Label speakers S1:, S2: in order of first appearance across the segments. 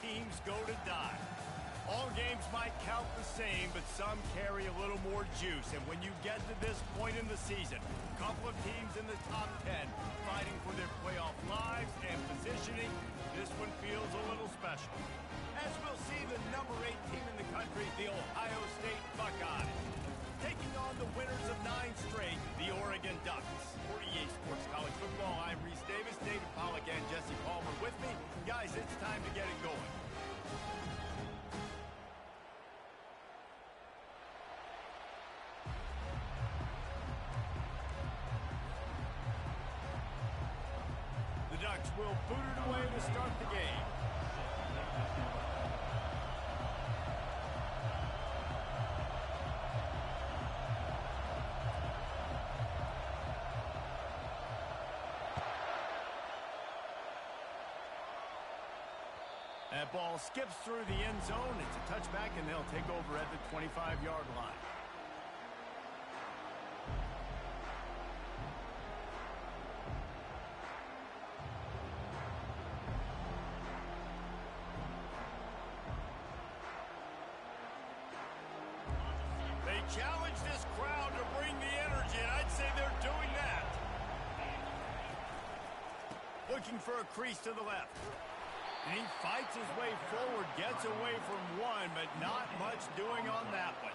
S1: teams go to die. All games might count the same, but some carry a little more juice. And when you get to this point in the season, a couple of teams in the top 10 fighting for their playoff lives and positioning, this one feels a little special. As we'll see the number 8 team in the country, the Ohio State Buckeyes, taking on the winners of 9 straight, the Oregon Ducks. For EA Sports College Football, I'm Reese Davis, David Pollack, and Jesse Palmer with me. Guys, it's time to get it going. The Ducks will boot it away to start the game. That ball skips through the end zone. It's a touchback, and they'll take over at the 25-yard line. They challenge this crowd to bring the energy, and I'd say they're doing that. Looking for a crease to the left. And he fights his way forward, gets away from one, but not much doing on that one.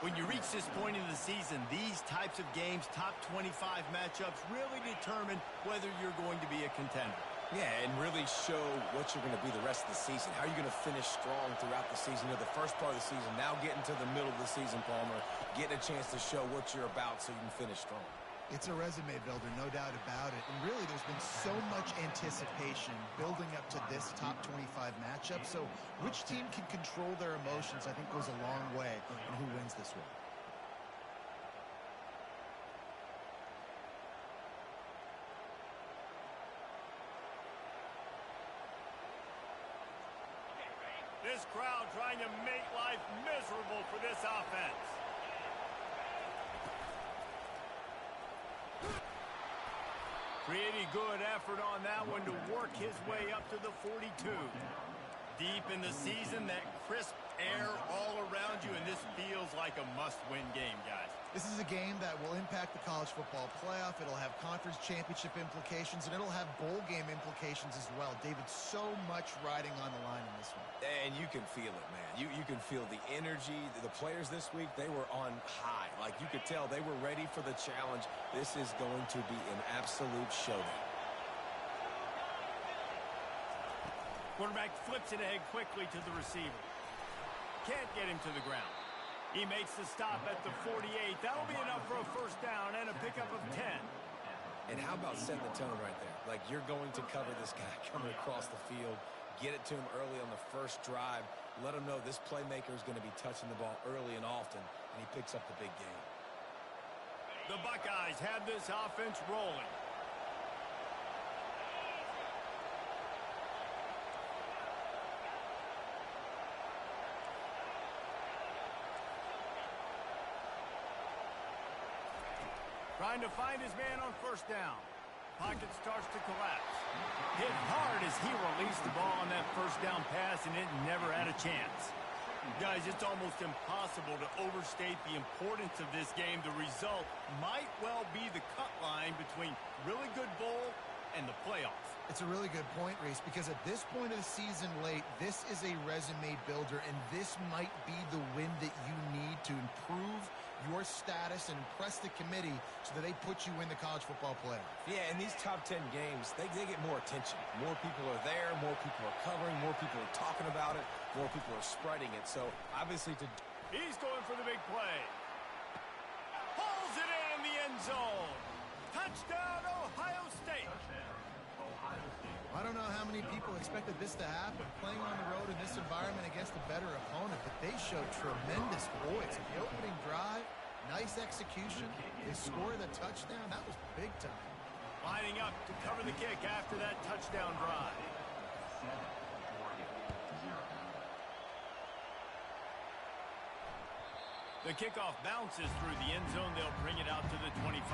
S1: When you reach this point in the season, these types of games, top 25 matchups, really determine whether you're going to be a contender.
S2: Yeah, and really show what you're going to be the rest of the season. How are you going to finish strong throughout the season? You know, the first part of the season, now getting to the middle of the season, Palmer, getting a chance to show what you're about so you can finish strong.
S3: It's a resume builder, no doubt about it. And really, there's been so much anticipation building up to this top 25 matchup. So which team can control their emotions, I think, goes a long way in who wins this one.
S1: This crowd trying to make life miserable for this offense. Pretty good effort on that one to work his way up to the 42. Deep in the season, that crisp air all around you, and this feels like a must-win game, guys.
S3: This is a game that will impact the college football playoff. It'll have conference championship implications, and it'll have bowl game implications as well. David, so much riding on the line in this one.
S2: And you can feel it, man. You can feel the energy. The players this week, they were on high. Like, you could tell they were ready for the challenge. This is going to be an absolute showdown.
S1: Quarterback flips it ahead quickly to the receiver. Can't get him to the ground. He makes the stop at the 48. That'll be enough for a first down and a pickup of 10.
S2: And how about setting the tone right there? Like, you're going to cover this guy coming across the field. Get it to him early on the first drive. Let him know this playmaker is going to be touching the ball early and often, and he picks up the big game.
S1: The Buckeyes have this offense rolling. Trying to find his man on first down. Pocket starts to collapse. Hit hard as he released the ball on that first down pass, and it never had a chance. Guys, it's almost impossible to overstate the importance of this game. The result might well be the cut line between really good bowl and the playoffs.
S3: It's a really good point, Reese, because at this point of the season late, this is a resume builder, and this might be the win that you need to improve your status and impress the committee so that they put you in the college football playoff.
S2: Yeah, in these top 10 games, they get more attention. More people are there, more people are covering, more people are talking about it, more people are spreading it. So, obviously,
S1: he's going for the big play. Pulls it in the end zone. Touchdown, Ohio State.
S3: I don't know how many people expected this to happen, playing on the road in this environment against a better opponent, but they showed tremendous poise. The opening drive, nice execution. They scored the touchdown. That was big time.
S1: Lining up to cover the kick after that touchdown drive. The kickoff bounces through the end zone. They'll bring it out to the 25.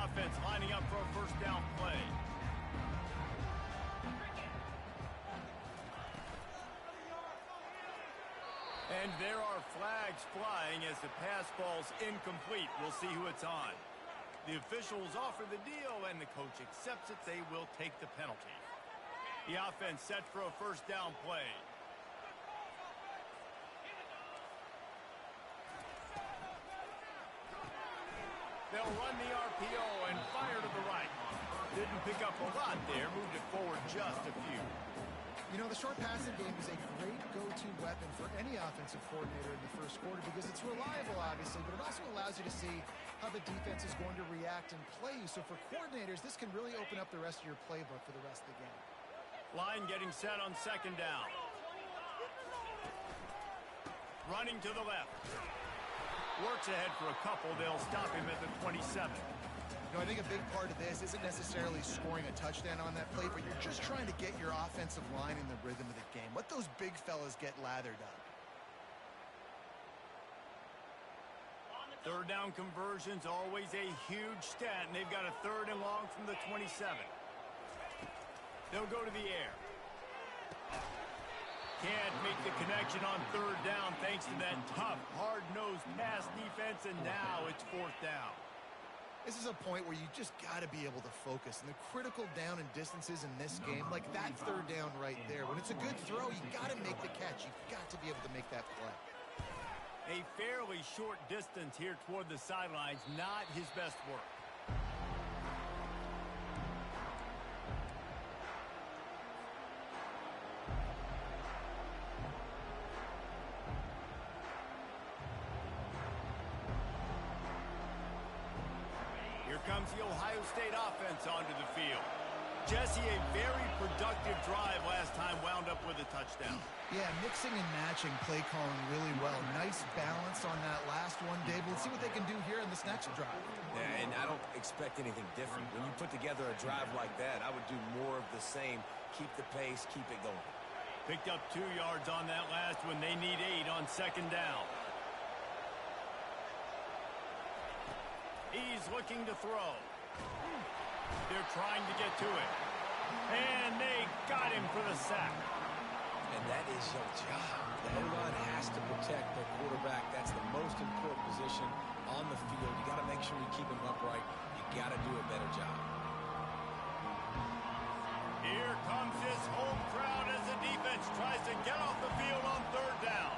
S1: offense lining up for a first down play. And there are flags flying as the pass falls incomplete. We'll see who it's on. The officials offer the deal, and the coach accepts it. They will take the penalty. The offense set for a first down play. They'll run the RPO and fire to the right. Didn't pick up a lot there, moved it forward just a few.
S3: You know, the short passing game is a great go-to weapon for any offensive coordinator in the first quarter because it's reliable, obviously, but it also allows you to see how the defense is going to react and play you. So for coordinators, this can really open up the rest of your playbook for the rest of the game.
S1: Line getting set on second down. Running to the left. Works ahead for a couple. They'll stop him at the 27.
S3: You know, I think a big part of this isn't necessarily scoring a touchdown on that play, but you're just trying to get your offensive line in the rhythm of the game. Let those big fellas get lathered up.
S1: Third down conversion's always a huge stat, and they've got a 3rd and long from the 27. They'll go to the air. Can't make the connection on 3rd down thanks to that tough, hard-nosed pass defense, and now it's 4th down.
S3: This is a point where you just got to be able to focus. And the critical down and distances in this game, like that 3rd down right there, when it's a good throw, you got to make the catch. You've got to be able to make that play.
S1: A fairly short distance here toward the sidelines, not his best work. Here comes the Ohio State offense onto the field. Jesse, a very productive drive last time, wound up with a touchdown.
S3: Yeah, mixing and matching play calling really well. Nice balance on that last one, Dave. Let's see what they can do here in this next drive.
S2: Yeah, and I don't expect anything different. When you put together a drive like that, I would do more of the same. Keep the pace, keep it going.
S1: Picked up 2 yards on that last one. They need 8 on second down. He's looking to throw. They're trying to get to it. And they got him for the sack.
S2: And that is your job. The O-line has to protect their quarterback. That's the most important position on the field. You got to make sure you keep him upright. You got to do a better job.
S1: Here comes his home crowd as the defense tries to get off the field on 3rd down.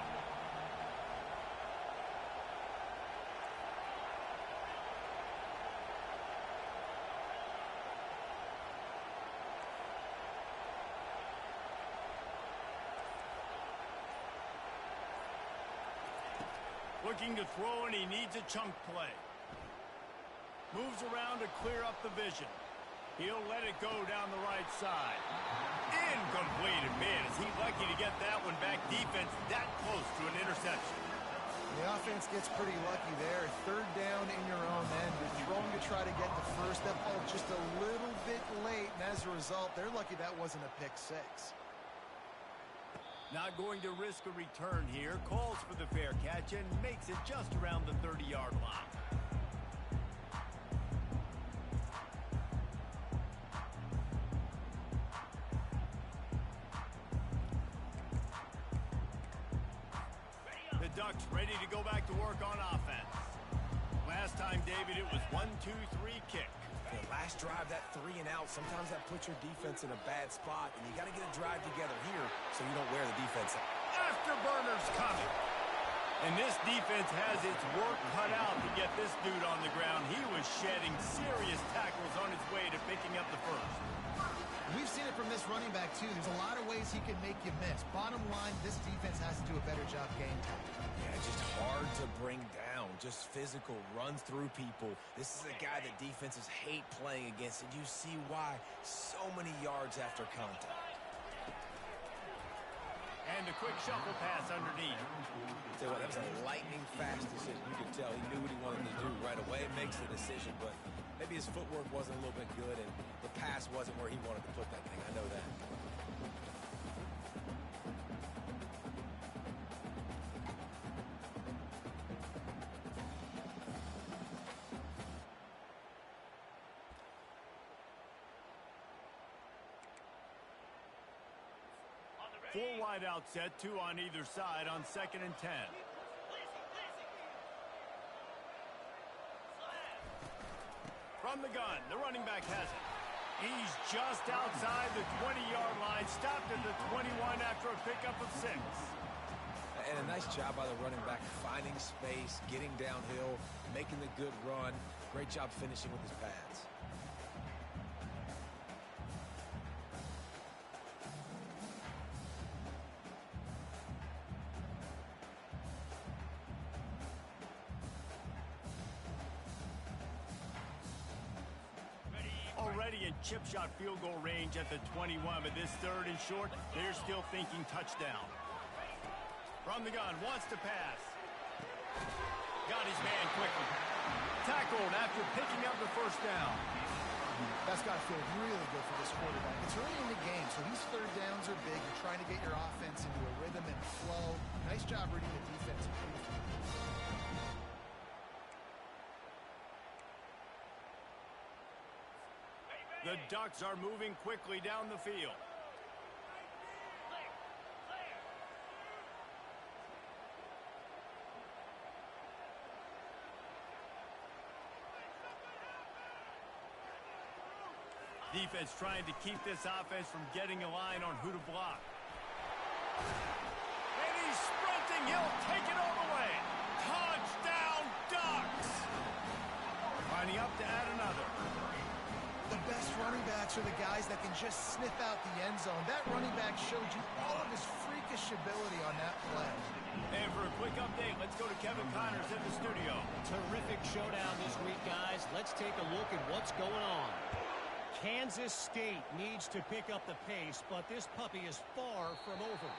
S1: Looking to throw, and he needs a chunk play. Moves around to clear up the vision. He'll let it go down the right side. Incomplete. And man, is he lucky to get that one back. Defense that close to an interception.
S3: The offense gets pretty lucky there. 3rd down in your own end. You're throwing to try to get the first. That ball just a little bit late, and as a result, they're lucky that wasn't a pick 6.
S1: Not going to risk a return here. Calls for the fair catch and makes it just around the 30-yard line. The Ducks ready to go back to work on offense. Last time, David, it was 1-2-3 kick.
S2: The last drive, that 3 and out, sometimes that puts your defense in a bad spot, and you got to get a drive together here so you don't wear the defense out.
S1: Afterburners coming. And this defense has its work cut out to get this dude on the ground. He was shedding serious tackles on his way to picking up the first.
S3: We've seen it from this running back, too. There's a lot of ways he can make you miss. Bottom line, this defense has to do a better job game time.
S2: Yeah, just hard to bring down. Just physical, runs through people. This is a guy that defenses hate playing against, and you see why. So many yards after contact.
S1: And a quick shuffle pass underneath.
S2: Tell you what, that was a lightning-fast decision. You could tell he knew what he wanted to do right away. Makes the decision, but maybe his footwork wasn't a little bit good, and the pass wasn't where he wanted to put that thing. I know that.
S1: 4 wide out set, 2 on either side on 2nd and 10. From the gun, the running back has it. He's just outside the 20-yard line, stopped at the 21 after a pickup of 6.
S2: And a nice job by the running back, finding space, getting downhill, making the good run. Great job finishing with his pads.
S1: Already in chip shot field goal range at the 21, but this 3rd and short, they're still thinking touchdown. From the gun, wants to pass. Got his man quickly. Tackled after picking up the 1st down.
S3: That's got to feel really good for this quarterback. It's early in the game, so these 3rd downs are big. You're trying to get your offense into a rhythm and flow. Nice job reading the defense.
S1: The Ducks are moving quickly down the field. Defense trying to keep this offense from getting a line on who to block. And he's sprinting. He'll take it all the way. Touchdown, Ducks! Lining up to add another.
S3: The best running backs are the guys that can just sniff out the end zone. That running back showed you all of his freakish ability on that play.
S1: And for a quick update, let's go to Kevin Connors in the studio.
S4: Terrific showdown this week, guys. Let's take a look at what's going on. Kansas State needs to pick up the pace, but this puppy is far from over.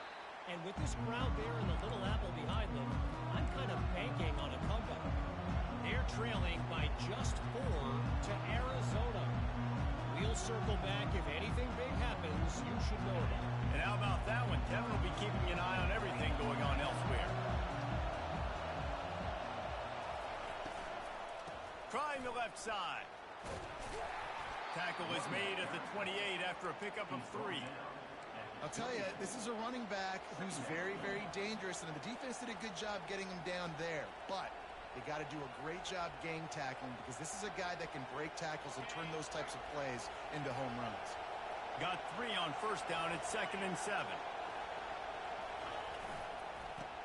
S4: And with this crowd there and the Little Apple behind them, I'm kind of banking on a comeback. They're trailing by just 4 to Arizona. We'll circle back. If anything big happens, you should know about it.
S1: And how about that one? Kevin will be keeping an eye on everything going on elsewhere. Trying the left side. Tackle is made at the 28 after a pickup of 3.
S3: I'll tell you, this is a running back who's very, very dangerous, and the defense did a good job getting him down there. But they got to do a great job gang tackling because this is a guy that can break tackles and turn those types of plays into home runs.
S1: Got 3 on 1st down at 2nd and 7.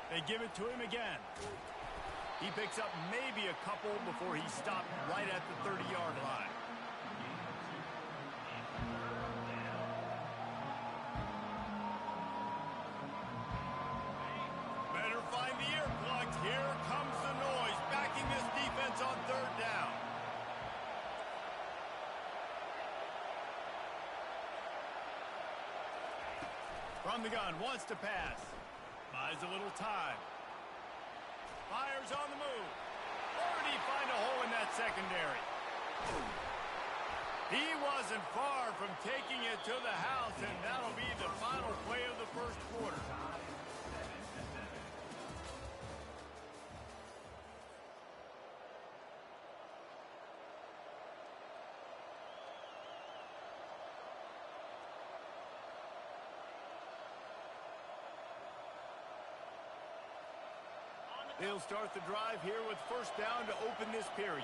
S1: They give it to him again. He picks up maybe a couple before he stopped right at the 30-yard line. Better find the earplugs. Here comes the noise, backing this defense on 3rd down. From the gun, wants to pass. Buys a little time. Fires on the move. Or did he find a hole in that secondary? He wasn't far from taking it to the house, and that'll be the final play of the 1st quarter. They'll start the drive here with 1st down to open this period.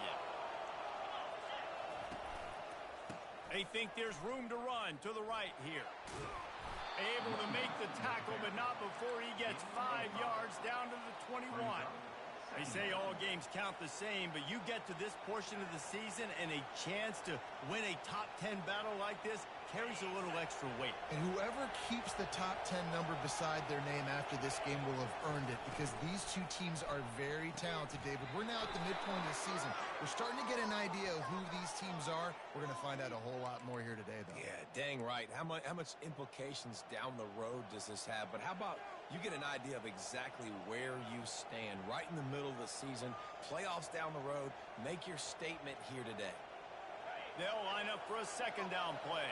S1: They think there's room to run to the right here. Able to make the tackle, but not before he gets 5 yards down to the 21. They say all games count the same, but you get to this portion of the season and a chance to win a top 10 battle like this carries a little extra weight.
S3: And whoever keeps the top 10 number beside their name after this game will have earned it because these two teams are very talented, David. We're now at the midpoint of the season. We're starting to get an idea of who these teams are. We're going to find out a whole lot more here today, though.
S2: Yeah, dang right. How much implications down the road does this have? But how about you get an idea of exactly where you stand right in the middle of the season, playoffs down the road, make your statement here today.
S1: They'll line up for a 2nd down play.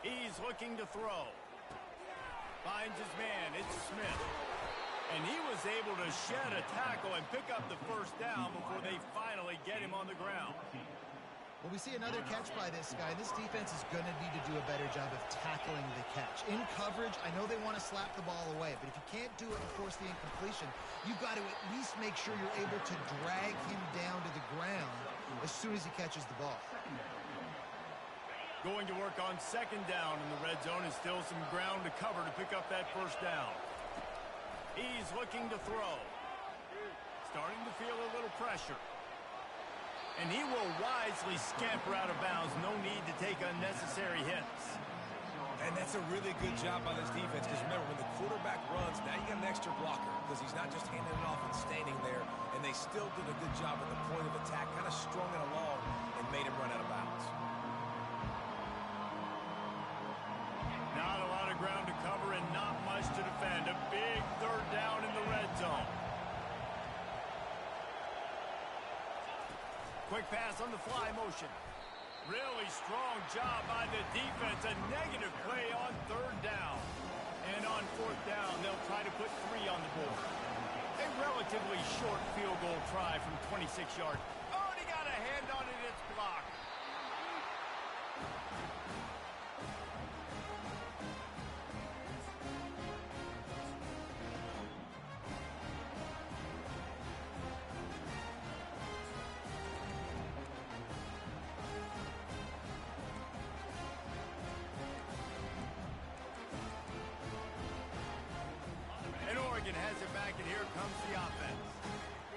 S1: He's looking to throw. Finds finds his man. It's Smith. And he was able to shed a tackle and pick up the first down before they finally get him on the ground.
S3: Well, we see another catch by this guy. This defense is going to need to do a better job of tackling the catch. In coverage, I know they want to slap the ball away, but if you can't do it and force the incompletion, you've got to at least make sure you're able to drag him down to the ground as soon as he catches the ball.
S1: Going to work on second down in the red zone, and still some ground to cover to pick up that first down. He's looking to throw. Starting to feel a little pressure. And he will wisely scamper out of bounds. No need to take unnecessary hits.
S2: And that's a really good job by this defense, because remember, when the quarterback runs, now you got an extra blocker, because he's not just handing it off and standing there, and they still did a good job at the point of attack, kind of strung it along and made him run out of bounds.
S1: Not a lot of ground to cover and not much to defend. A big third down in the red zone. Quick pass on the fly motion. Really strong job by the defense. A negative play on third down. And on fourth down, they'll try to put 3 on the board. A relatively short field goal try from 26 yards. Oh, and he got a hand on it. It's blocked. Has it back, and here comes the offense.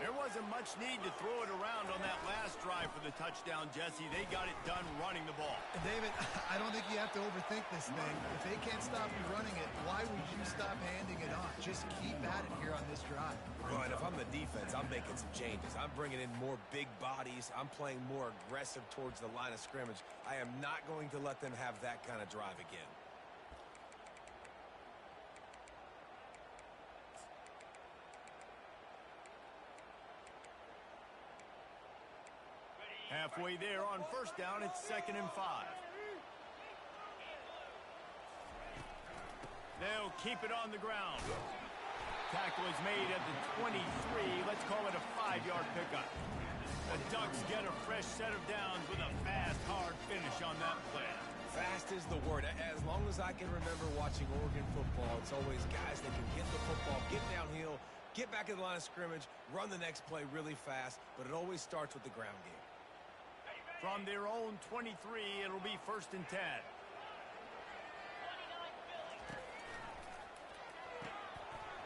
S1: There wasn't much need to throw it around on that last drive for the touchdown, Jesse. They got it done running the ball.
S3: And David, I don't think you have to overthink this thing. If they can't stop you running it, why would you stop handing it off? Just keep at it here on this drive.
S2: Well, and if I'm the defense, I'm making some changes. I'm bringing in more big bodies. I'm playing more aggressive towards the line of scrimmage. I am not going to let them have that kind of drive again.
S1: Halfway there on first down, it's 2nd and 5. They'll keep it on the ground. Tackle is made at the 23. Let's call it a 5-yard pickup. The Ducks get a fresh set of downs with a fast, hard finish on that play.
S2: Fast is the word. As long as I can remember watching Oregon football, it's always guys that can get the football, get downhill, get back in the line of scrimmage, run the next play really fast, but it always starts with the ground game.
S1: From their own 23, it'll be 1st and 10.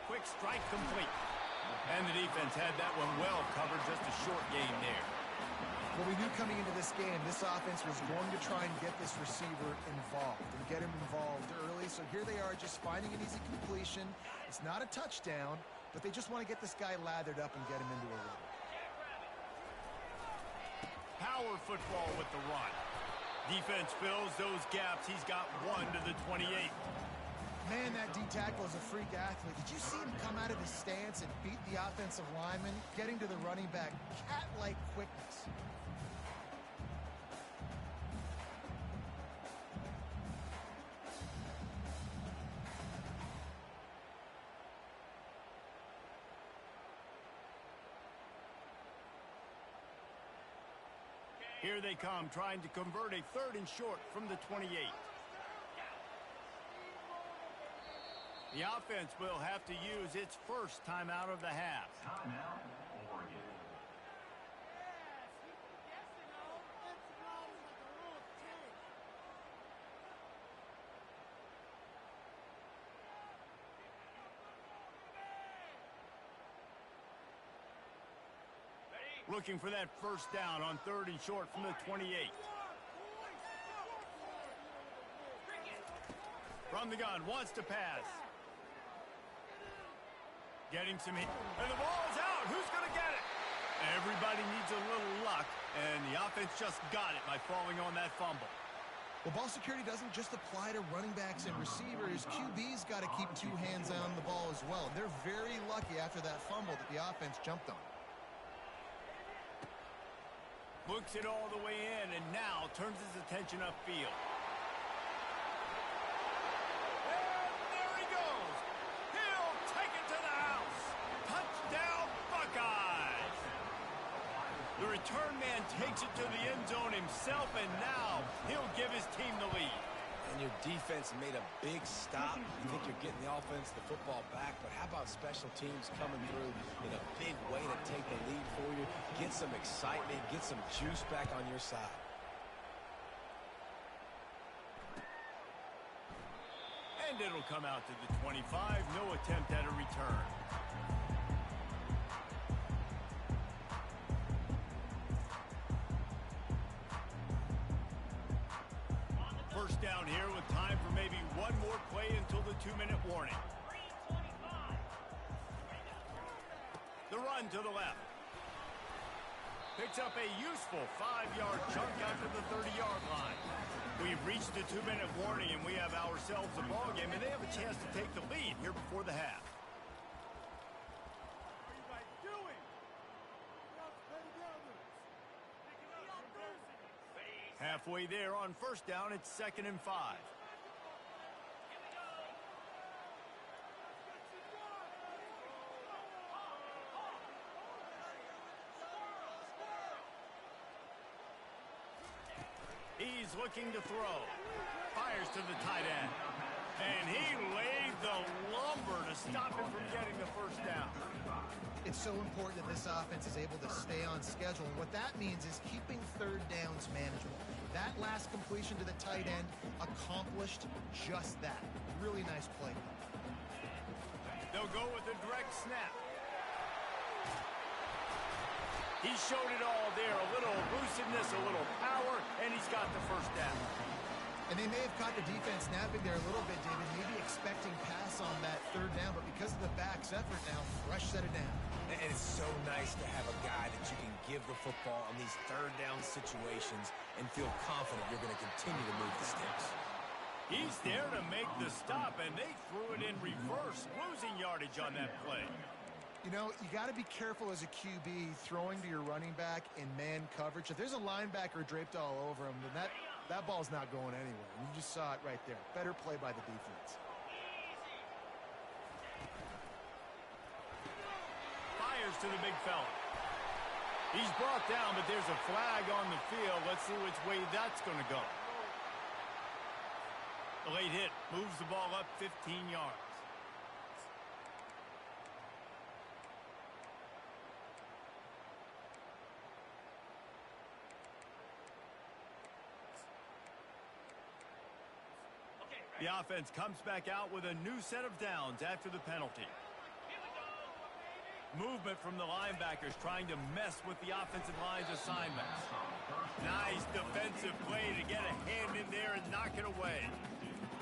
S1: Quick strike complete. And the defense had that one well covered, just a short game there.
S3: Well, we knew coming into this game, this offense was going to try and get this receiver involved and get him involved early. So here they are just finding an easy completion. It's not a touchdown, but they just want to get this guy lathered up and get him into a run.
S1: Power football with the run. Defense fills those gaps. He's got 1 to the 28.
S3: Man, that D tackle is a freak athlete. Did you see him come out of his stance and beat the offensive lineman, getting to the running back? Cat-like quickness.
S1: Here they come, trying to convert a 3rd and short from the 28. The offense will have to use its first timeout of the half.
S5: Timeout, Oregon.
S1: Looking for that first down on 3rd and short from the 28. From the gun, wants to pass. Getting some hit. And the ball is out. Who's going to get it? Everybody needs a little luck, and the offense just got it by falling on that fumble.
S3: Well, ball security doesn't just apply to running backs and receivers. QB's got to keep 2 hands on the ball as well. They're very lucky after that fumble that the offense jumped on.
S1: Looks it all the way in, and now turns his attention upfield. And there he goes. return man takes it to the end zone himself, and now he'll give his team the lead.
S2: And your defense made a big stop. You think you're getting the offense, the football back, but how about special teams coming through in a big way to take the lead for you, get some excitement, get some juice back on your side.
S1: And it'll come out to the 25. No attempt at a return. First down here with time for maybe one more play until the 2-minute warning. The run to the left. Picks up a useful 5-yard chunk after the 30-yard line. We've reached the 2-minute warning, and we have ourselves a ball game, and they have a chance to take the lead here before the half. Halfway there on first down, it's 2nd and 5. He's looking to throw. Fires to the tight end. And he laid the lumber to stop him from getting the first down.
S3: It's so important that this offense is able to stay on schedule. And what that means is keeping third downs manageable. That last completion to the tight end accomplished just that. Really nice play.
S1: They'll go with a direct snap. He showed it all there. A little elusiveness, a little power, and he's got the first down.
S3: And they may have caught the defense napping there a little bit, David, maybe expecting pass on that third down, but because of the back's effort now, Rush set it down.
S2: And it's so nice to have a guy that you can give the football in these third down situations and feel confident you're going to continue to move the sticks.
S1: He's there to make the stop, and they threw it in reverse, losing yardage on that play.
S3: You know, you got to be careful as a QB throwing to your running back in man coverage. If there's a linebacker draped all over him, then that ball's not going anywhere. And you just saw it right there. Better play by the defense.
S1: Fires to the big fella. He's brought down, but there's a flag on the field. Let's see which way that's going to go. The late hit moves the ball up 15 yards. The offense comes back out with a new set of downs after the penalty. Movement from the linebackers trying to mess with the offensive line's assignments. Nice defensive play to get a hand in there and knock it away.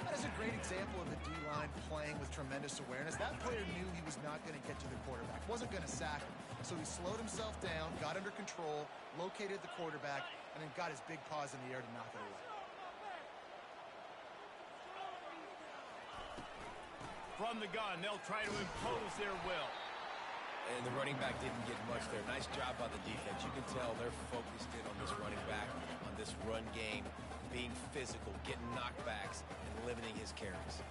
S3: That is a great example of the D-line playing with tremendous awareness. That player knew he was not going to get to the quarterback, wasn't going to sack him. So he slowed himself down, got under control, located the quarterback, and then got his big paws in the air to knock it away.
S1: From the gun, they'll try to impose their will.
S2: And the running back didn't get much there. Nice job by the defense. You can tell they're focused in on this running back, on this run game, being physical, getting knockbacks, and limiting his carries.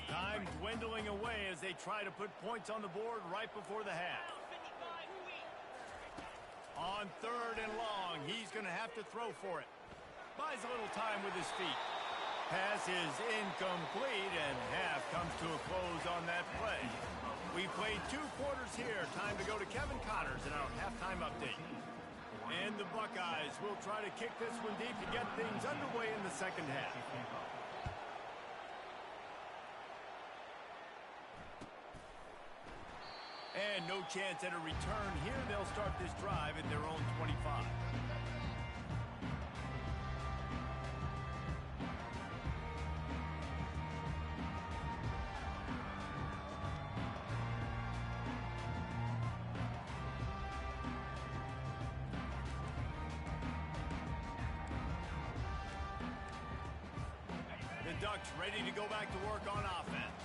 S1: Time dwindling away as they try to put points on the board right before the half. On 3rd and long, he's going to have to throw for it. Buys a little time with his feet. Pass is incomplete, and half comes to a close on that play. We played 2 quarters here. Time to go to Kevin Connors in our halftime update. And the Buckeyes will try to kick this one deep to get things underway in the second half. And no chance at a return here. They'll start this drive at their own 25. Ducks ready to go back to work on offense.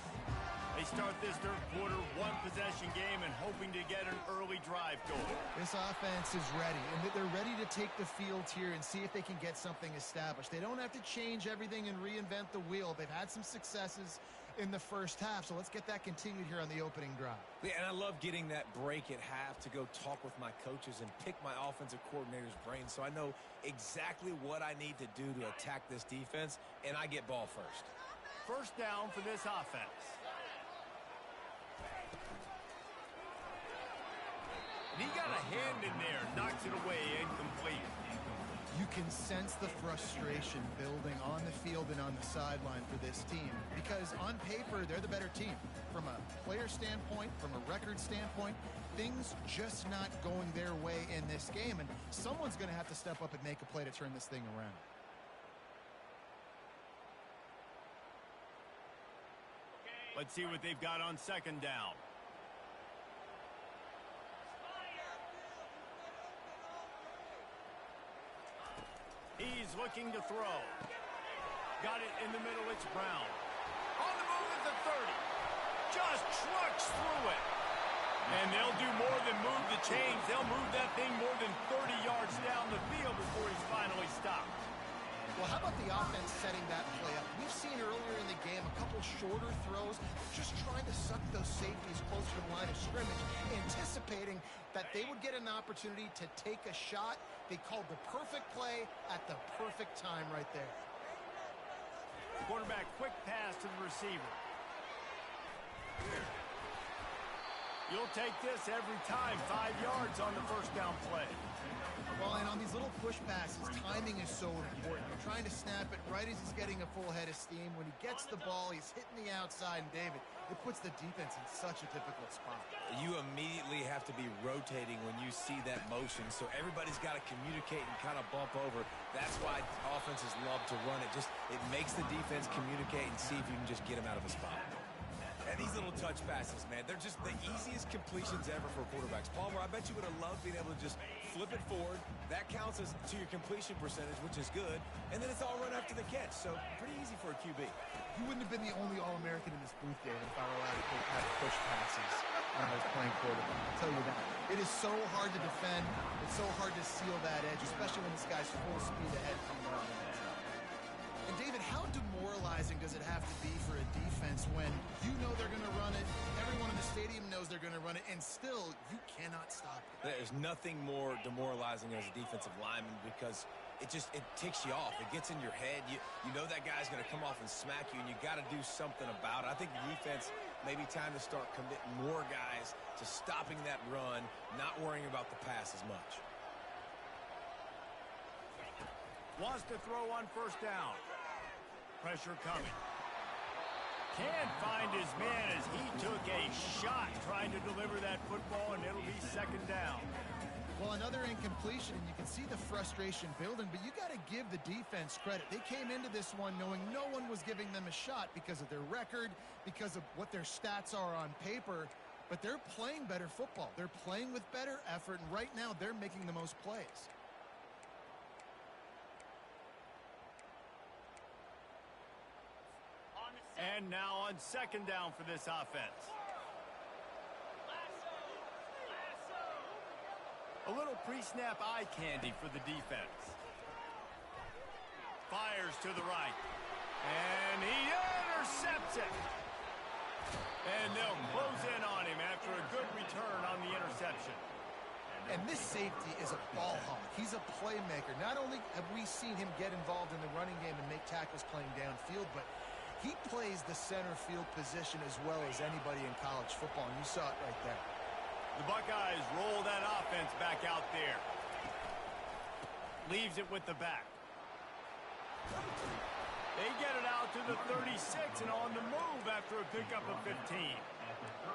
S1: They start this third quarter one-possession game and hoping to get an early drive going.
S3: This offense is ready, and they're ready to take the field here and see if they can get something established. They don't have to change everything and reinvent the wheel. They've had some successes in the first half. So let's get that continued here on the opening drive.
S2: Yeah, and I love getting that break at half to go talk with my coaches and pick my offensive coordinator's brain so I know exactly what I need to do to attack this defense, and I get ball first.
S1: First down for this offense. And he got a hand in there, knocks it away, incomplete.
S3: You can sense the frustration building on the field and on the sideline for this team because on paper, they're the better team. From a player standpoint, from a record standpoint, things just not going their way in this game, and someone's going to have to step up and make a play to turn this thing around.
S1: Let's see what they've got on second down. He's looking to throw. Got it in the middle, it's Brown. On the move at the 30. Just trucks through it. And they'll do more than move the chains. They'll move that thing more than 30 yards down the field before he's finally stopped.
S3: Well, how about the offense setting that play up? We've seen earlier in the game a couple shorter throws, just trying to suck those safeties closer to the line of scrimmage, anticipating that they would get an opportunity to take a shot. They called the perfect play at the perfect time right there.
S1: Quarterback quick pass to the receiver. You'll take this every time. 5 yards on the first down play.
S3: Well, and on these little push passes, timing is so important. You're trying to snap it right as he's getting a full head of steam. When he gets the ball, he's hitting the outside. And, David, it puts the defense in such a difficult spot.
S2: You immediately have to be rotating when you see that motion, so everybody's got to communicate and kind of bump over. That's why offenses love to run it. It makes the defense communicate and see if you can just get him out of a spot. And these little touch passes, man, they're just the easiest completions ever for quarterbacks. Palmer, I bet you would have loved being able to just flip it forward. That counts as to your completion percentage, which is good. And then it's all run after the catch. So pretty easy for a QB.
S3: You wouldn't have been the only All-American in this booth, David, if I were allowed to have push passes when I was playing quarterback. I'll tell you that. It is so hard to defend. It's so hard to seal that edge, especially when this guy's full speed ahead coming around. And, David, how demoralizing does it have to be for a defense when you know they're going to run it, everyone in the stadium knows they're going to run it, and still you cannot stop it?
S2: There's nothing more demoralizing as a defensive lineman because it ticks you off. It gets in your head. You know that guy's going to come off and smack you, and you got to do something about it. I think the defense maybe time to start committing more guys to stopping that run, not worrying about the pass as much.
S1: Wants to throw on first down. Pressure coming. Can't find his man as he took a shot trying to deliver that football, and it'll be second down.
S3: Well, another incompletion, and you can see the frustration building, but you got to give the defense credit. They came into this one knowing no one was giving them a shot because of their record, because of what their stats are on paper, but they're playing better football. They're playing with better effort, and right now they're making the most plays.
S1: And now on second down for this offense. A little pre-snap eye candy for the defense. Fires to the right. And he intercepts it. And they'll close in on him after a good return on the interception.
S3: And this safety is a ball hawk. He's a playmaker. Not only have we seen him get involved in the running game and make tackles playing downfield, but he plays the center field position as well as anybody in college football, and you saw it right there.
S1: The Buckeyes roll that offense back out there. Leaves it with the back. They get it out to the 36 and on the move after a pickup of 15.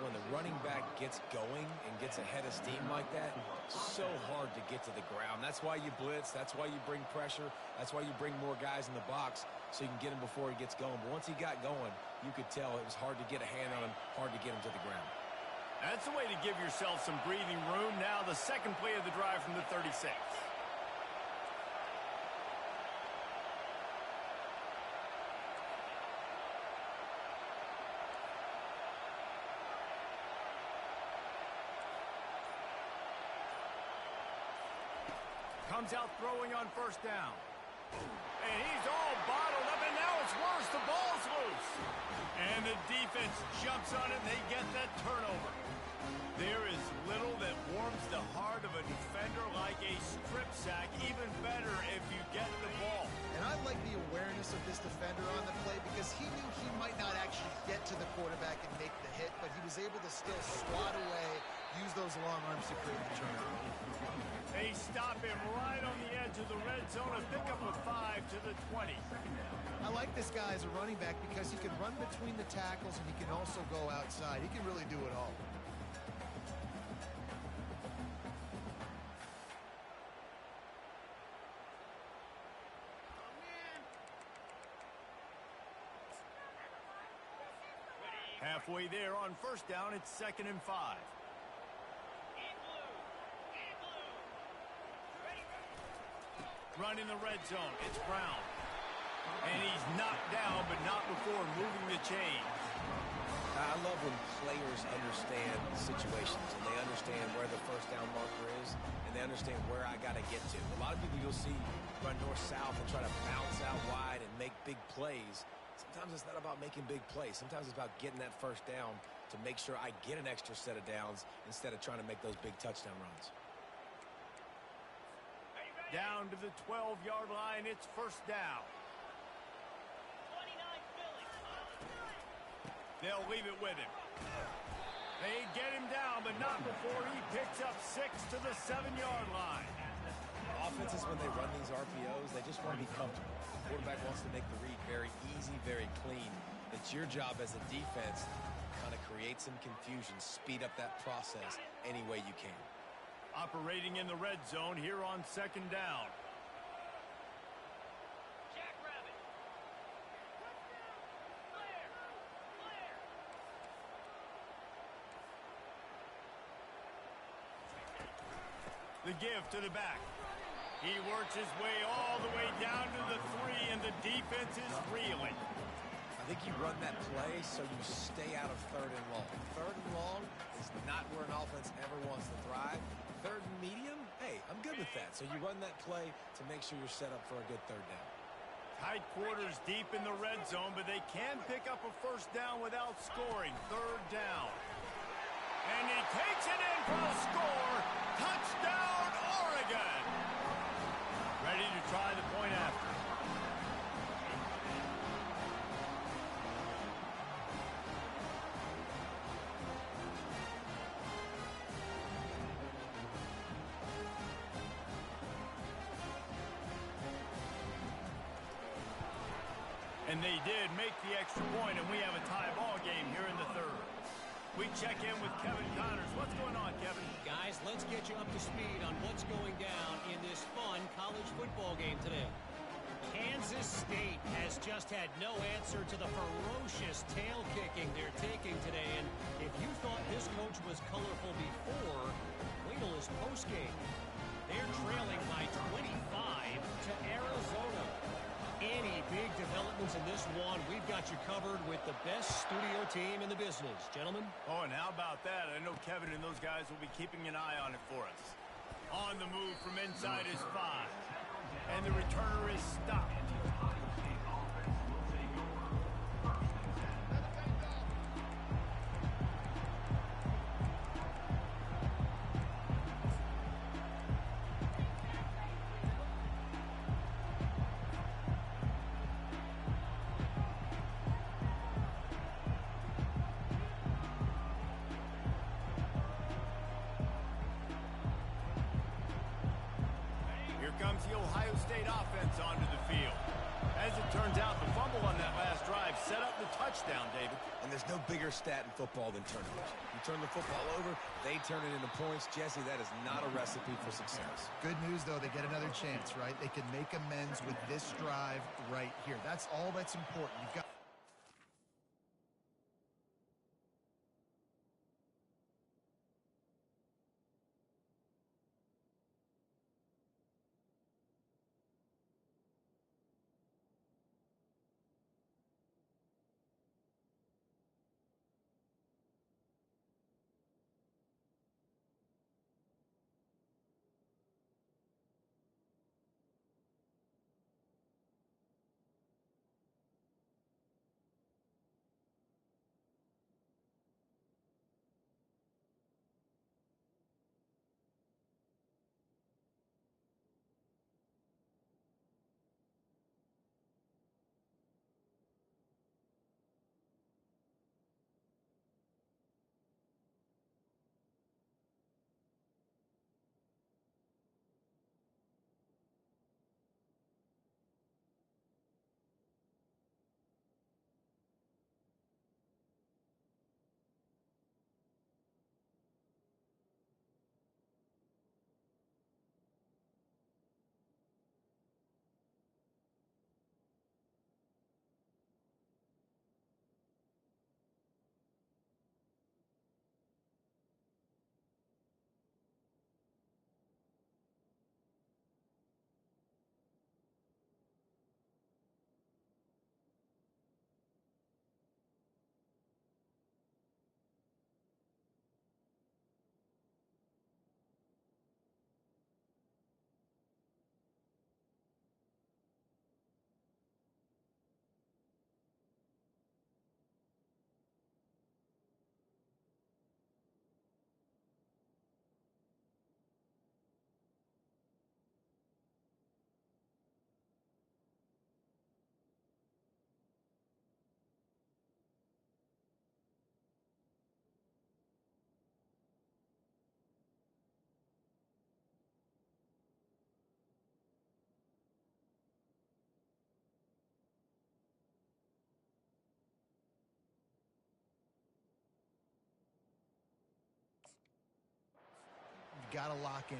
S2: When the running back gets going and gets a head of steam like that, so hard to get to the ground. That's why you blitz. That's why you bring pressure. That's why you bring more guys in the box so you can get him before he gets going. But once he got going, you could tell it was hard to get a hand on him, hard to get him to the ground.
S1: That's the way to give yourself some breathing room. Now the second play of the drive from the 36. Comes out throwing on first down. And he's all bottled up, and now it's worse. The ball's loose. And And the defense jumps on it, and they get that turnover. There is little that warms the heart of a defender like a strip sack. Even better if you get the ball.
S3: And I like the awareness of this defender on the play because he knew he might not actually get to the quarterback and make the hit, but he was able to still swat away, use those long arms to create the turnover.
S1: They stop him right on the edge of the red zone, a pickup of 5 to the 20.
S3: I like this guy as a running back because he can run between the tackles and he can also go outside. He can really do it all.
S1: Halfway there on first down, it's 2nd and 5. Run in the red zone, it's Brown. And he's knocked down, but not before moving the chains.
S2: I love when players understand situations and they understand where the first down marker is and they understand where I got to get to. A lot of people you'll see run north-south and try to bounce out wide and make big plays. Sometimes it's not about making big plays. Sometimes it's about getting that first down to make sure I get an extra set of downs instead of trying to make those big touchdown runs.
S1: Down to the 12-yard line, it's first down. They'll leave it with him. They get him down, but not before he picks up 6 to the 7-yard line.
S2: Offenses, when they run these RPOs, they just want to be comfortable. The quarterback wants to make the read very easy, very clean. It's your job as a defense to kind of create some confusion, speed up that process any way you can.
S1: Operating in the red zone here on 2nd down. The give to the back. He works his way all the way down to the 3, and the defense is reeling.
S2: I think you run that play so you stay out of 3rd and long. 3rd and long is not where an offense ever wants to thrive. 3rd and medium, hey, I'm good with that. So you run that play to make sure you're set up for a good 3rd down.
S1: Tight quarters deep in the red zone, but they can pick up a first down without scoring. 3rd down. And he takes it in for a score. Touchdown, Oregon. Ready to try the point after. And they did make the extra point, and we have a tie ball game here in the 3rd. We check in with Kevin Connors. What's going on, Kevin?
S4: Guys, let's get you up to speed on what's going down in this fun college football game today. Kansas State has just had no answer to the ferocious tail kicking they're taking today. And if you thought this coach was colorful before, wait till his postgame. They're trailing by 25 to Arizona. Any big developments in this one, we've got you covered with the best studio team in the business. Gentlemen?
S1: Oh, and how about that? I know Kevin and those guys will be keeping an eye on it for us. On the move from inside is 5. And the returner is stopped. Comes the Ohio State offense onto the field. As it turns out, the fumble on that last drive set up the touchdown, David.
S2: And there's no bigger stat in football than turnovers. You turn the football over, they turn it into points. Jesse, that is not a recipe for success.
S3: Good news, though, they get another chance, right? They can make amends with this drive right here. That's all that's important. You've got got to lock in.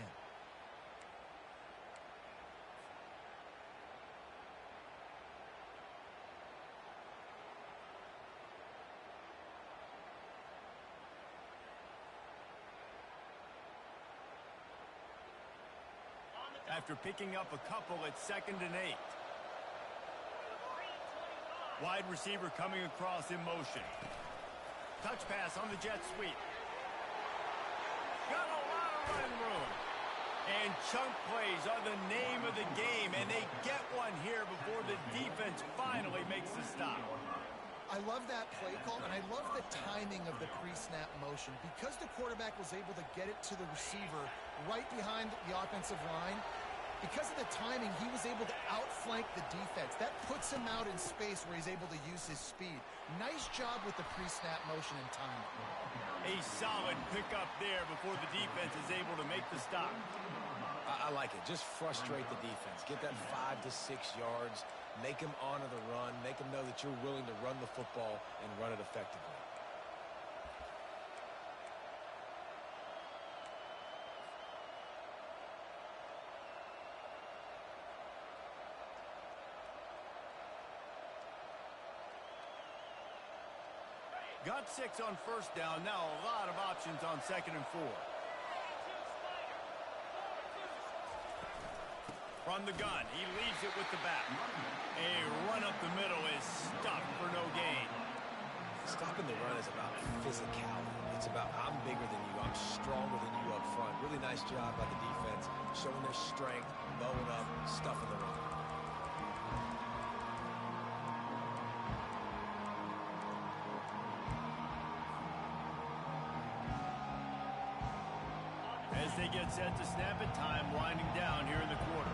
S1: After picking up a couple at 2nd and 8. Wide receiver coming across in motion. Touch pass on the jet sweep. Got a lot of running room. And chunk plays are the name of the game, and they get one here before the defense finally makes the stop.
S3: I love that play call, and I love the timing of the pre-snap motion. Because the quarterback was able to get it to the receiver right behind the offensive line, because of the timing, he was able to outflank the defense. That puts him out in space where he's able to use his speed. Nice job with the pre-snap motion and timing.
S1: A solid pickup there before the defense is able to make the stop.
S2: I like it. Just frustrate the defense. Get that 5 to 6 yards. Make them honor the run. Make them know that you're willing to run the football and run it effectively.
S1: Got 6 on 1st down. Now a lot of options on 2nd and 4. From the gun, he leaves it with the back. A run up the middle is stuffed for no gain.
S2: Stopping the run is about physicality. It's about I'm bigger than you, I'm stronger than you up front. Really nice job by the defense, showing their strength, bowing up, stuffing the run.
S1: As they get set to snap it, time winding down here in the quarter.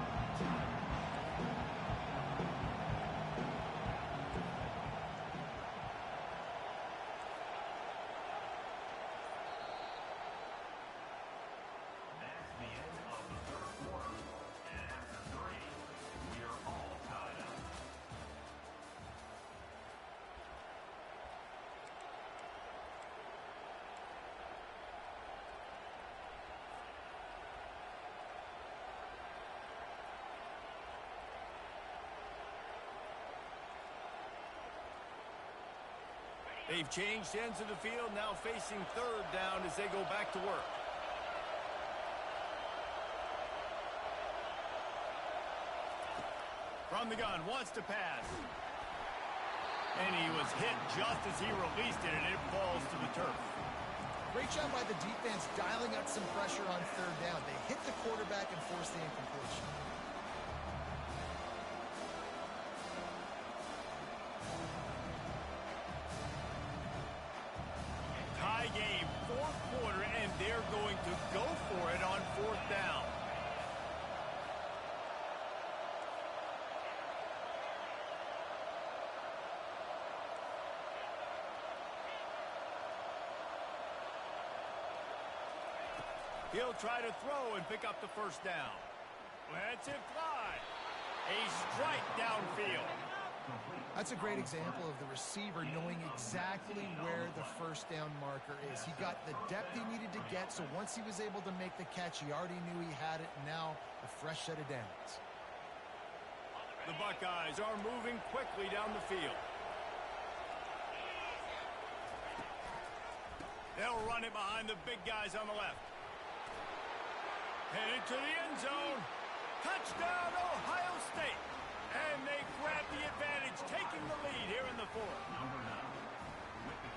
S5: That's the end of the 3rd quarter. And after 3, we are all tied up.
S1: They've changed ends of the field, now facing 3rd down as they go back to work. From the gun, wants to pass. And he was hit just as he released it, and it falls to the turf.
S3: Great job by the defense dialing up some pressure on 3rd down. They hit the quarterback and forced the incompletion.
S1: Tie game, 4th quarter, and they're going to go for it on 4th down. He'll try to throw and pick up the 1st down. Lets it fly. A strike downfield.
S3: That's a great example of the receiver knowing exactly where the 1st down marker is. He got the depth he needed to get, so once he was able to make the catch, he already knew he had it, and now a fresh set of downs.
S1: The Buckeyes are moving quickly down the field. They'll run it behind the big guys on the left. Headed to the end zone. Touchdown, Ohio State. And they grab the advantage, taking the lead here in the 4th.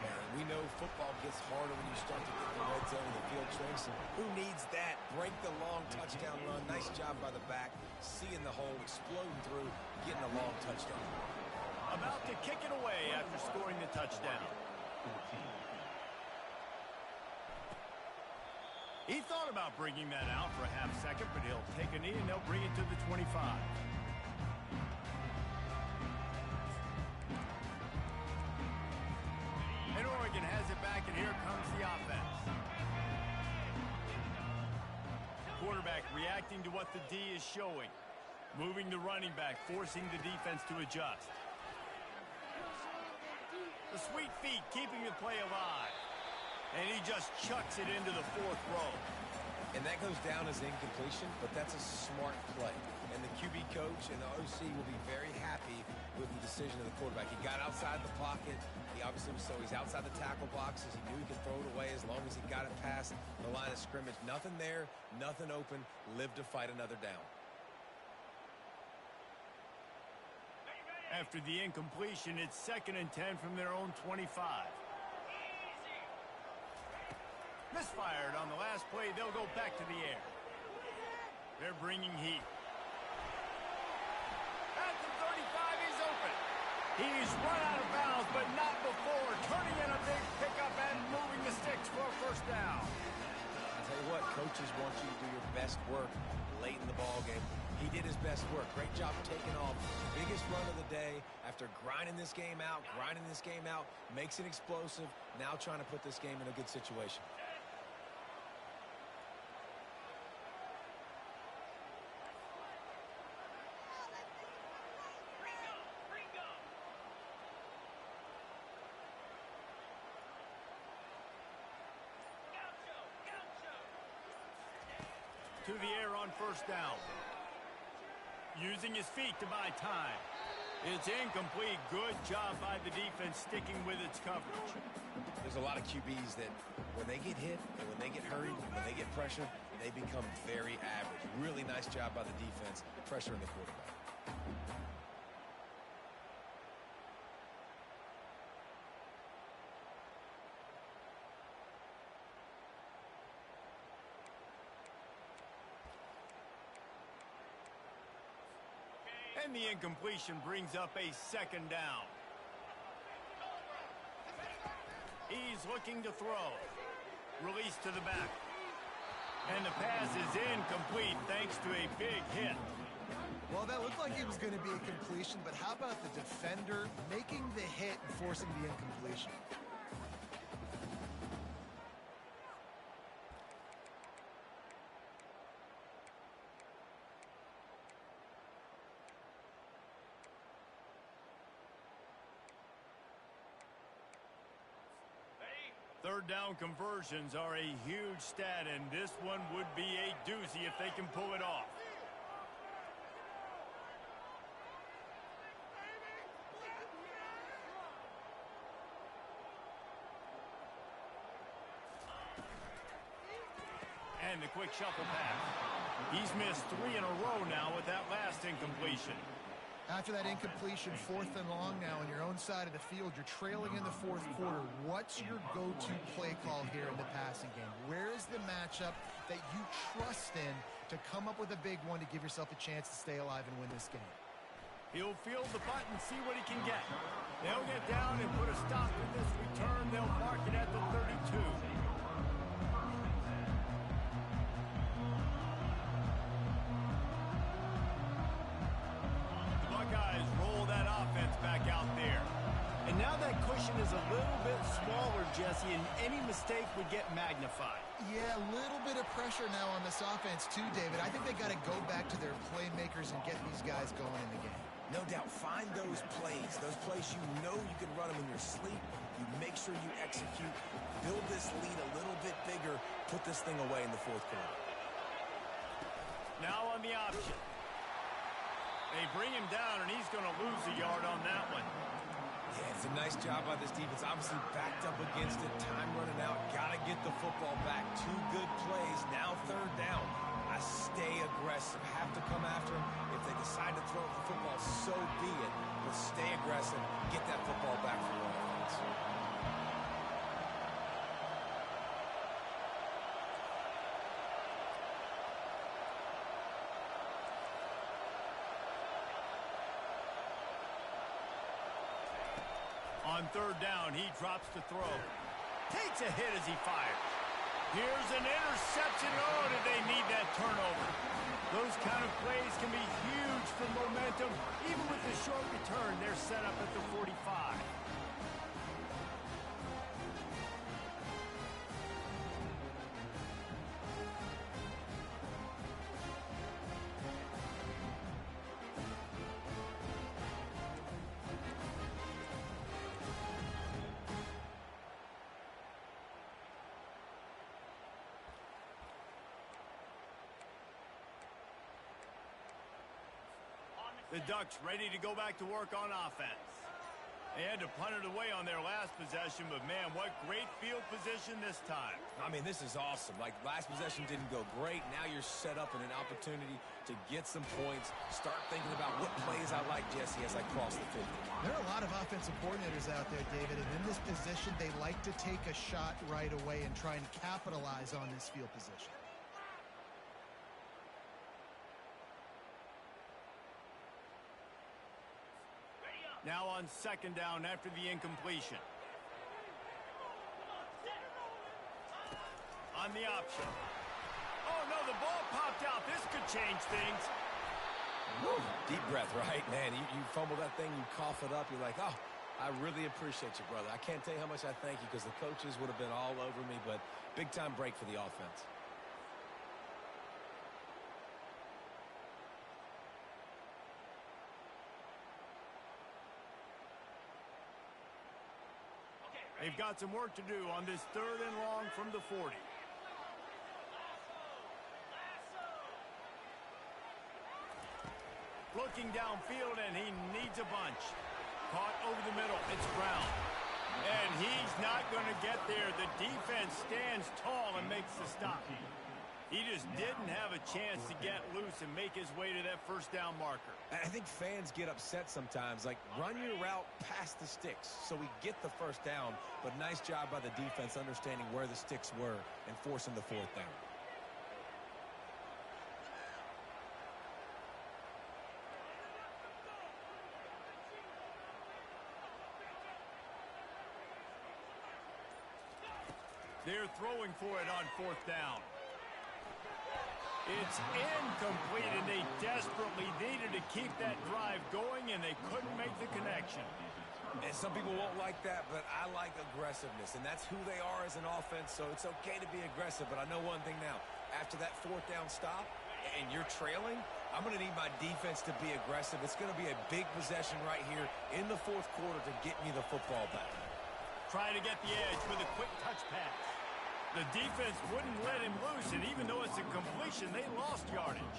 S2: And we know football gets harder when you start to get the red zone and the field stretch. Who needs that? Break the long touchdown run. Nice job by the back. Seeing the hole, exploding through, getting a long touchdown.
S1: About to kick it away after scoring the touchdown. He thought about bringing that out for a half second, but he'll take a knee and they'll bring it to the 25. And Oregon has it back, and here comes the offense. Quarterback reacting to what the D is showing. Moving the running back, forcing the defense to adjust. The sweet feet keeping the play alive. And he just chucks it into the 4th row.
S2: And that goes down as incompletion, but that's a smart play. And the QB coach and the OC will be very happy with the decision of the quarterback. He got outside the pocket. He obviously was, so he's outside the tackle boxes. He knew he could throw it away as long as he got it past the line of scrimmage. Nothing there, nothing open. Live to fight another down.
S1: After the incompletion, it's 2nd and 10 from their own 25. Misfired on the last play. They'll go back to the air. They're bringing heat. At the 35, he's open. He's run out of bounds, but not before. Turning in a big pickup and moving the sticks for a first down.
S2: I'll tell you what, coaches want you to do your best work late in the ball game. He did his best work. Great job taking off. Biggest run of the day after grinding this game out, makes it explosive. Now trying to put this game in a good situation.
S1: To the air on first down. Using his feet to buy time. It's incomplete. Good job by the defense sticking with its coverage.
S2: There's a lot of QBs that when they get hit and when they get hurried, when they get pressure, they become very average. Really nice job by the defense pressuring the quarterback.
S1: And the incompletion brings up a 2nd down. He's looking to throw. Release to the back. And the pass is incomplete thanks to a big hit.
S3: Well, that looked like it was going to be a completion, but how about the defender making the hit and forcing the incompletion?
S1: Third down conversions are a huge stat, and this one would be a doozy if they can pull it off. And the quick shuffle pass. He's missed 3 in a row now with that last incompletion.
S3: After that incompletion, 4th and long now on your own side of the field. You're trailing in the 4th quarter. What's your go-to play call here in the passing game? Where is the matchup that you trust in to come up with a big one to give yourself a chance to stay alive and win this game?
S1: He'll field the punt and see what he can get. They'll get down and put a stop to this return. They'll mark it at the 32. Back out there. And now that cushion is a little bit smaller, Jesse, and any mistake would get magnified.
S3: Yeah, a little bit of pressure now on this offense too, David. I think they got to go back to their playmakers and get these guys going in the game.
S2: No doubt. Find those plays you know you can run them in your sleep. You make sure you execute. Build this lead a little bit bigger. Put this thing away in the 4th quarter.
S1: Now on the option. They bring him down, and he's going to lose a yard on that one.
S2: Yeah, it's a nice job by this defense. Obviously backed up against it. Time running out. Got to get the football back. 2 good plays. Now 3rd down. I stay aggressive. Have to come after him. If they decide to throw the football, so be it. But stay aggressive. Get that football back for your offense.
S1: On 3rd down, he drops to throw. Takes a hit as he fires. Here's an interception. Oh, did they need that turnover? Those kind of plays can be huge for momentum. Even with the short return, they're set up at the 45. The Ducks ready to go back to work on offense. They had to punt it away on their last possession, but man, what great field position this time.
S2: I mean, this is awesome. Like, last possession didn't go great. Now you're set up in an opportunity to get some points. Start thinking about what plays I like, Jesse, as I cross the 50.
S3: There are a lot of offensive coordinators out there, David, and in this position, they like to take a shot right away and try and capitalize on this field position.
S1: Now on second down after the incompletion. On the option. Oh, no, the ball popped out. This could change things.
S2: Woo. Deep breath, right? Man, you fumble that thing, you cough it up, you're like, oh, I really appreciate you, brother. I can't tell you how much I thank you because the coaches would have been all over me, but big-time break for the offense.
S1: They've got some work to do on this 3rd and long from the 40. Looking downfield, and he needs a bunch. Caught over the middle. It's Brown. And he's not going to get there. The defense stands tall and makes the stop. He just didn't have a chance to get loose and make his way to that first down marker.
S2: I think fans get upset sometimes. Like, run your route past the sticks so we get the first down. But nice job by the defense understanding where the sticks were and forcing the 4th down.
S1: They're throwing for it on 4th down. It's incomplete, and they desperately needed to keep that drive going, and they couldn't make the connection.
S2: And some people won't like that, but I like aggressiveness, and that's who they are as an offense, so it's okay to be aggressive. But I know one thing now. After that 4th down stop, and you're trailing, I'm going to need my defense to be aggressive. It's going to be a big possession right here in the 4th quarter to get me the football back.
S1: Try to get the edge with a quick touch pass. The defense wouldn't let him loose, and even though it's a completion, they lost yardage.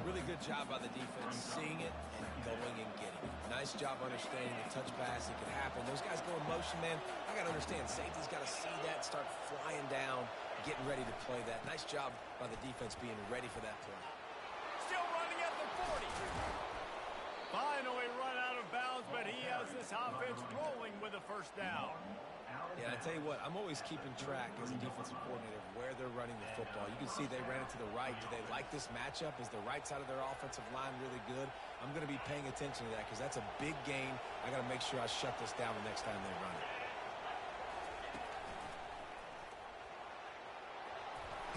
S2: Really good job by the defense, seeing it and going and getting it. Nice job understanding the touch pass. It could happen. Those guys go in motion, man. I got to understand, safety's got to see that, start flying down, getting ready to play that. Nice job by the defense being ready for that play.
S1: Still running at the 40. Finally run out of bounds, but he has this offense rolling with a first down.
S2: Yeah, I tell you what, I'm always keeping track as a defensive coordinator of where they're running the football. You can see they ran it to the right. Do they like this matchup? Is the right side of their offensive line really good? I'm going to be paying attention to that because that's a big gain. I got to make sure I shut this down the next time they run it.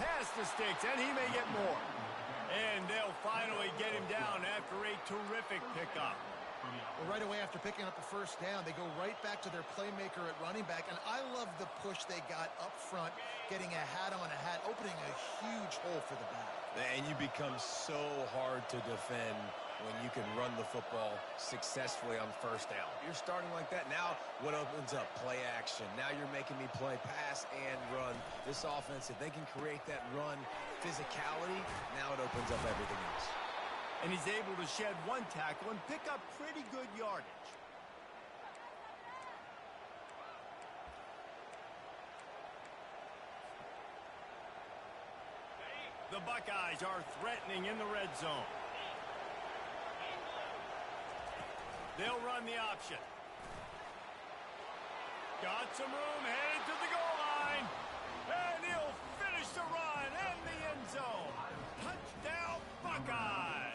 S1: Pass the sticks, and he may get more. And they'll finally get him down after a terrific pickup.
S3: Well, right away after picking up the first down, they go right back to their playmaker at running back. And I love the push they got up front, getting a hat on a hat, opening a huge hole for the back.
S2: And you become so hard to defend when you can run the football successfully on first down. You're starting like that. Now what opens up? Play action. Now you're making me play pass and run. This offense, if they can create that run physicality, now it opens up everything else.
S1: And he's able to shed one tackle and pick up pretty good yardage. The Buckeyes are threatening in the red zone. They'll run the option. Got some room, headed to the goal line. And he'll finish the run in the end zone. Touchdown, Buckeyes.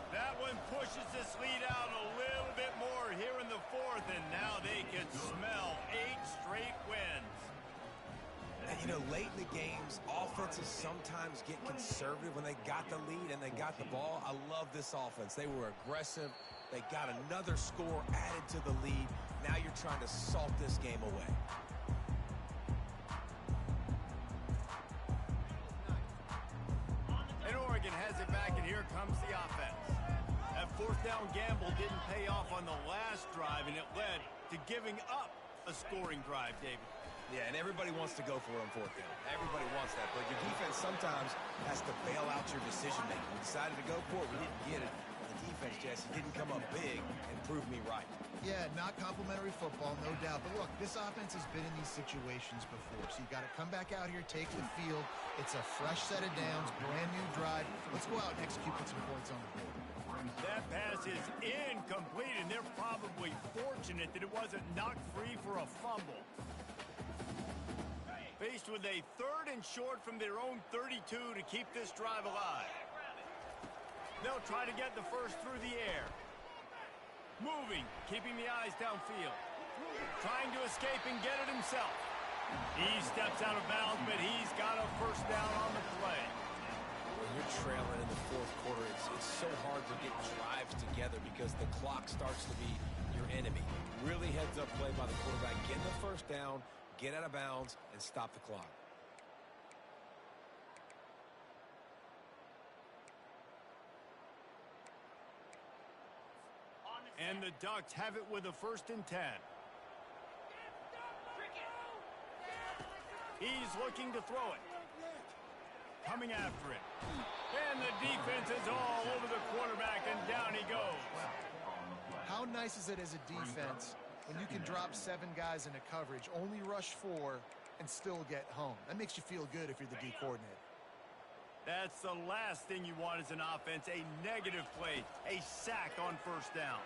S1: That one pushes this lead out a little bit more here in the 4th, and now they can smell 8 straight wins.
S2: And, you know, late in the games, offenses sometimes get conservative when they got the lead and they got the ball. I love this offense. They were aggressive. They got another score added to the lead. Now you're trying to salt this game away.
S1: And Oregon has it back, and here comes the offense. That 4th down gamble didn't pay off on the last drive, and it led to giving up a scoring drive, David.
S2: Yeah, and everybody wants to go for it on 4th down. Everybody wants that, but your defense sometimes has to bail out your decision-making. We decided to go for it. We didn't get it. The defense, Jesse, didn't come up big and prove me right.
S3: Yeah, not complimentary football, no doubt. But look, this offense has been in these situations before. So you got to come back out here, take the field. It's a fresh set of downs, brand new drive. Let's go out and execute, put some points on the board.
S1: That pass is incomplete, and they're probably fortunate that it wasn't knocked free for a fumble. Faced with a 3rd and short from their own 32 to keep this drive alive. They'll try to get the first through the air. Moving, keeping the eyes downfield. Trying to escape and get it himself. He steps out of bounds, but he's got a first down on the play.
S2: When you're trailing in the 4th quarter, it's so hard to get drives together because the clock starts to be your enemy. Really heads-up play by the quarterback. Get the first down, get out of bounds, and stop the clock.
S1: And the Ducks have it with a 1st and 10. He's looking to throw it. Coming after it. And the defense is all over the quarterback, and down he goes.
S3: How nice is it as a defense when you can drop 7 guys into coverage, only rush 4, and still get home? That makes you feel good if you're the D coordinator.
S1: That's the last thing you want as an offense, a negative play, a sack on 1st down.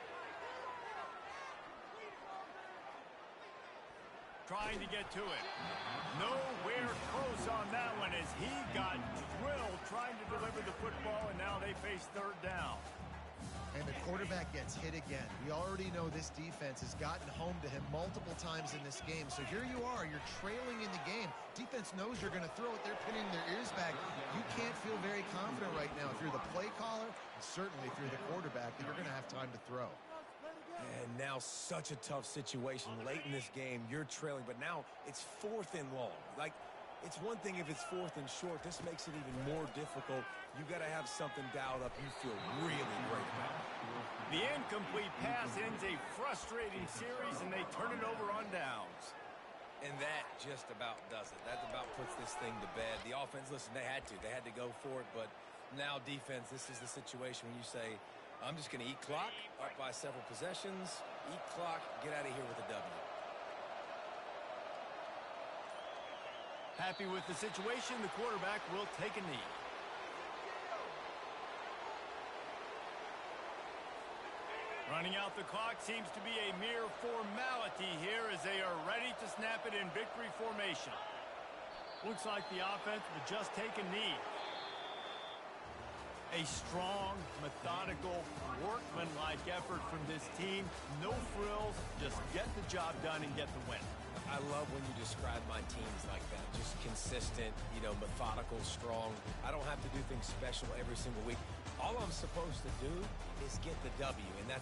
S1: Trying to get to it. Nowhere close on that one as he got drilled trying to deliver the football, and now they face 3rd down.
S3: And the quarterback gets hit again. We already know this defense has gotten home to him multiple times in this game. So here you are, you're trailing in the game. Defense knows you're going to throw it. They're pinning their ears back. You can't feel very confident right now if you're the play caller, and certainly if you're the quarterback, that you're going to have time to throw.
S2: And now such a tough situation. Late in this game, you're trailing, but now it's 4th and long. Like, it's one thing if it's 4th and short. This makes it even more difficult. You got to have something dialed up you feel really great about.
S1: The incomplete pass ends a frustrating series, and they turn it over on downs.
S2: And that just about does it. That about puts this thing to bed. The offense, listen, they had to go for it, but now defense, this is the situation when you say, I'm just going to eat clock, up by several possessions, eat clock, get out of here with a W.
S1: Happy with the situation, the quarterback will take a knee. Running out the clock seems to be a mere formality here as they are ready to snap it in victory formation. Looks like the offense will just take a knee. A strong, methodical, workmanlike effort from this team. No frills, just get the job done and get the win.
S2: I love when you describe my teams like that. Just consistent, methodical, strong. I don't have to do things special every single week. All I'm supposed to do is get the W, and that's